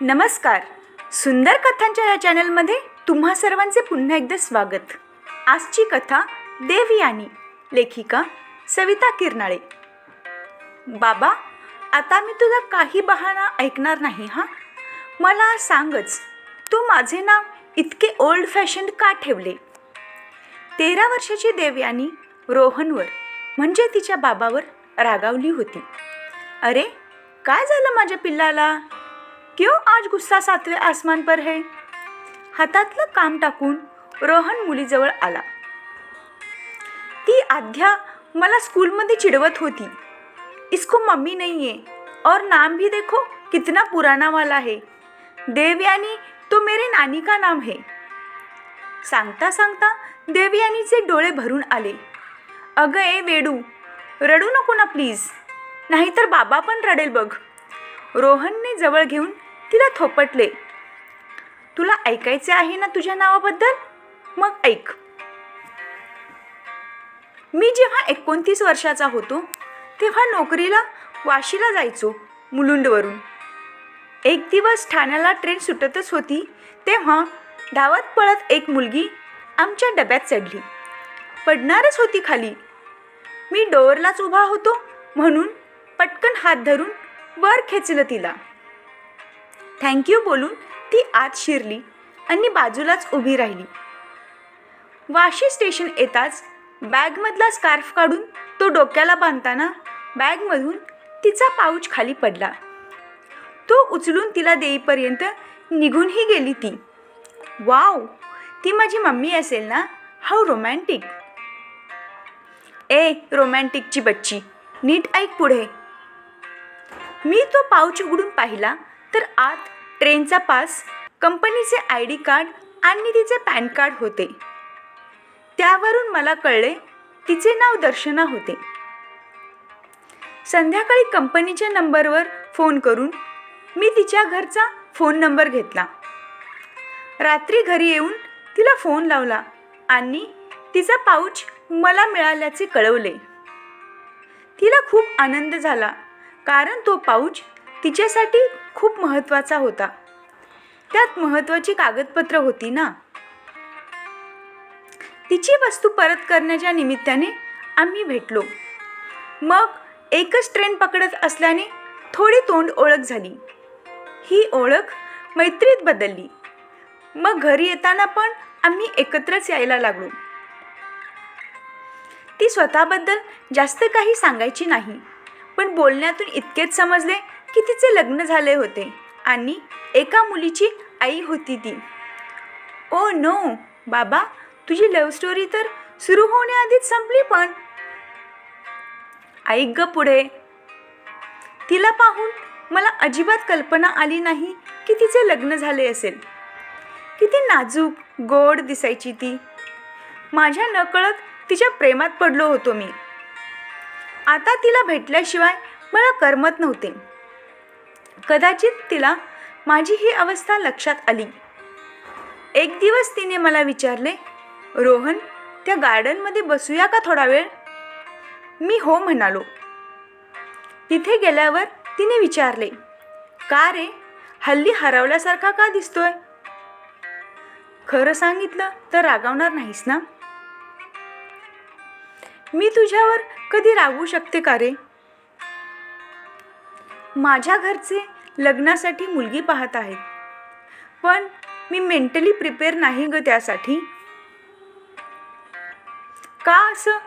नमस्कार. सुंदर कथांच्या या चॅनलमध्ये तुम्हा सर्वांचे पुन्हा एकदा स्वागत. आजची कथा देवयानी, लेखिका सविता किरनाळे. बाबा, आता मी तुझा काही बहाणा ऐकणार नाही. मला सांगच, तू माझे नाव इतके ओल्ड फॅशन्ड का ठेवले? 13 वर्षाची देवयानी रोहनवर म्हणजे तिच्या बाबावर रागावली होती. अरे, काय झालं माझ्या पिल्लाला? क्यों आज गुस्सा 7वें आसमान पर है? हातातलं काम टाकून रोहन मुलीजवळ आला. ती आध्या मला स्कूलमध्ये चिडवत होती. इसको मम्मी नहीं है और नाम भी देखो कितना पुराना वाला है. देवयानी तो मेरे नानी का नाम है. सांगता सांगता देवयानीचे डोळे भरून आले. अगं ए वेडू, रडू नको ना प्लीज, नाहीतर बाबा पण रडेल बघ. रोहनने जवळ घेऊन तिला थोपटले. तुला ऐकायचे आहे ना तुझ्या नावाबद्दल? मग ऐक. मी जेव्हा 29 वर्षाचा होतो तेव्हा नोकरीला वाशीला जायचो मुलुंडवरून. एक दिवस ठाण्याला ट्रेन सुटतच होती तेव्हा धावत पळत एक मुलगी आमच्या डब्यात चढली. पडणारच होती खाली. मी डोअरलाच उभा होतो म्हणून पटकन हात धरून वर खेचलं तिला. थँक्यू बोलून ती आत शिरली आणि बाजूलाच उभी राहिली. वाशी स्टेशन येताच बॅगमधला स्कार्फ काढून तो डोक्याला बांधताना बॅगमधून तिचा पाऊच खाली पडला. तो उचलून तिला देईपर्यंत निघूनही गेली ती. वाव, ती माझी मम्मी असेल ना? How romantic. ए रोमॅन्टिकची बच्ची, नीट ऐक पुढे. मी तो पाऊच उघडून पाहिला तर आत ट्रेनचा पास, कंपनीचे ID कार्ड आणि तिचे पॅन कार्ड होते. त्यावरून मला कळले तिचे नाव दर्शना होते. संध्याकाळी कंपनीच्या नंबरवर फोन करून मी तिच्या घरचा फोन नंबर घेतला. रात्री घरी येऊन तिला फोन लावला आणि तिचा पाऊच मला मिळाल्याचे कळवले. तिला खूप आनंद झाला कारण तो पाऊच तिच्यासाठी खूप महत्त्वाचा होता. त्यात महत्त्वाची कागदपत्र होती ना. तिची वस्तू परत करण्याच्या निमित्ताने आम्ही भेटलो. मग एकच ट्रेन पकडत असल्याने थोडी तोंड ओळख झाली. ही ओळख मैत्रीत बदलली. मग घरी येताना पण आम्ही एकत्रच यायला लागलो. ती स्वतःबद्दल जास्त काही सांगायची नाही, पण बोलण्यातून इतकेच समजले की तिचे लग्न झाले होते आणि एका मुलीची आई होती ती. ओ नो बाबा, तुझी लव्ह स्टोरी तर सुरू होण्याआधीच संपली. पण ऐक ग पुढे. तिला पाहून मला अजिबात कल्पना आली नाही की तिचे लग्न झाले असेल. किती नाजूक गोड दिसायची ती. माझ्या नकळत तिच्या प्रेमात पडलो होतो मी. आता तिला भेटल्याशिवाय मला करमत नव्हते. कदाचित तिला माझी ही अवस्था लक्षात आली. एक दिवस तिने मला विचारले, रोहन, त्या गार्डनमध्ये बसूया का थोडा वेळ? मी हो म्हणालो. तिथे गेल्यावर तिने विचारले, का रे, हल्ली हरवल्यासारखा का दिसतोय? खरं सांगितलं तर रागावणार नाहीस ना? मी तुझ्यावर कधी रागवू शकते का रे? माझ्या घरचे लग्नासाठी मुलगी पाहत आहेत, पण मी मेंटली प्रिपेअर नाही ग त्यासाठी. का असं?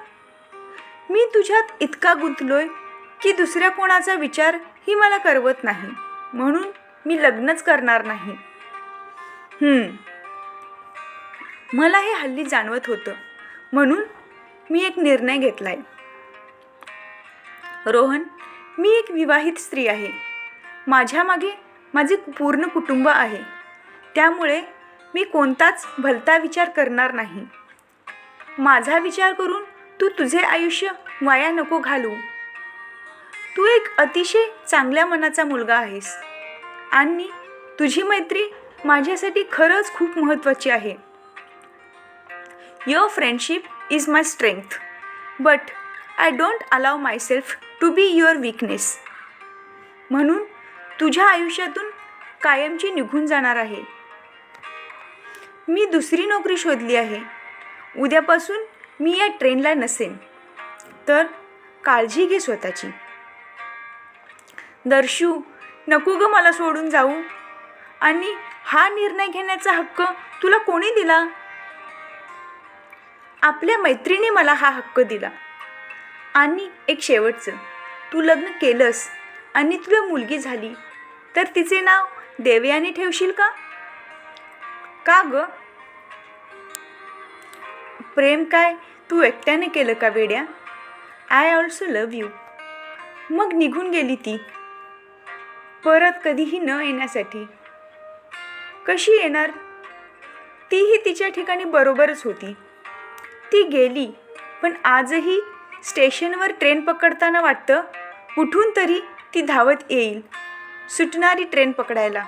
मी तुझ्यात इतका गुंतलोय की दुसऱ्या कोणाचा विचार ही मला करवत नाही, म्हणून मी लग्नच करणार नाही. मला हे हल्ली जाणवत होतं, म्हणून मी एक निर्णय घेतलाय. रोहन, मी एक विवाहित स्त्री आहे. माझ्या मागे माझे पूर्ण कुटुंब आहे. त्यामुळे मी कोणताच भलता विचार करणार नाही. माझा विचार करून तू तुझे आयुष्य वाया नको घालू. तू एक अतिशय चांगल्या मनाचा मुलगा आहेस आणि तुझी मैत्री माझ्यासाठी खरंच खूप महत्त्वाची आहे. Your friendship is my strength, but I don't allow myself to be your weakness. म्हणून तुझ्या आयुष्यातून कायमची निघून जाणार आहे. मी दुसरी नोकरी शोधली आहे. उद्यापासून मी या ट्रेनला नसेन. तर काळजी घे स्वतःची. दर्शू, नको ग मला सोडून जाऊ. आणि हा निर्णय घेण्याचा हक्क तुला कोणी दिला? आपल्या मैत्रिणी मला हा हक्क दिला. आणि एक शेवटचं, तू लग्न केलंस आणि तुला मुलगी झाली तर तिचे नाव देवयानी ठेवशील का? का ग? प्रेम काय तू एकट्याने केलं का वेड्या? I also love you. मग निघून गेली ती, परत कधीही न येण्यासाठी. कशी येणार? तीही तिच्या ठिकाणी बरोबरच होती. ती गेली, पण आजही स्टेशनवर ट्रेन पकडताना वाटतं कुठून तरी ती धावत येईल सुटणारी ट्रेन पकडायला.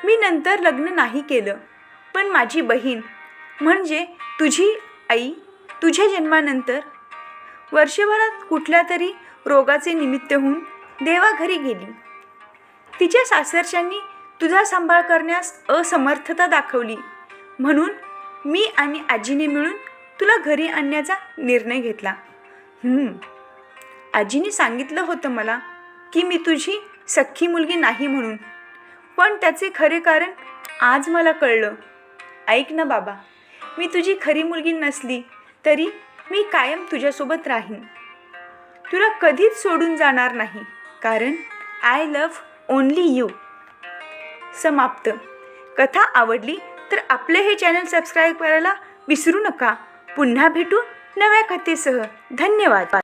मी नंतर लग्न नाही केलं, पण माझी बहीण म्हणजे तुझी आई तुझ्या जन्मानंतर वर्षभरात कुठल्या तरी रोगाचे निमित्त होऊन देवाघरी गेली. तिच्या सासरच्यांनी तुझा सांभाळ करण्यास असमर्थता दाखवली, म्हणून मी आणि आजीने मिळून तुला घरी आणण्याचा निर्णय घेतला. आजीने सांगितलं होतं मला की मी तुझी सख्खी मुलगी नाही म्हणून, पण त्याचे खरे कारण आज मला कळलं. ऐक ना बाबा, मी तुझी खरी मुलगी नसली तरी मी कायम तुझ्यासोबत राहीन. तुला कधीच सोडून जाणार नाही, कारण आय लव्ह ओन्ली यू. समाप्त. कथा आवडली तर आपले हे चॅनल सबस्क्राईब करायला विसरू नका. पुन्हा भेटू नव्या कथेसह. धन्यवाद.